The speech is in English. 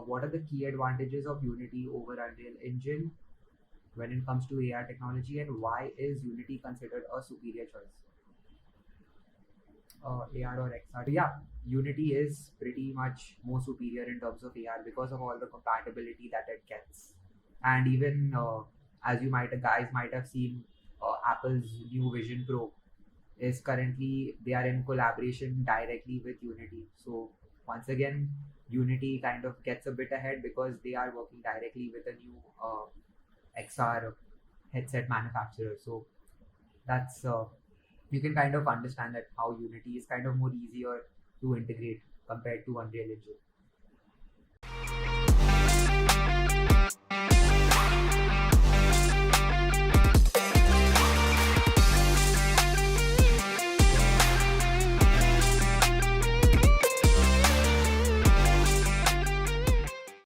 what are the key advantages of Unity over Unreal Engine when it comes to AR technology, and why is Unity considered a superior choice? AR or XR? So yeah, Unity is pretty much more superior in terms of AR because of all the compatibility that it gets, and even as you guys might have seen, Apple's new Vision Pro is currently, they are in collaboration directly with Unity. So once again, Unity kind of gets a bit ahead because they are working directly with a new XR headset manufacturer. So that's you can kind of understand that how Unity is kind of more easier to integrate compared to Unreal Engine.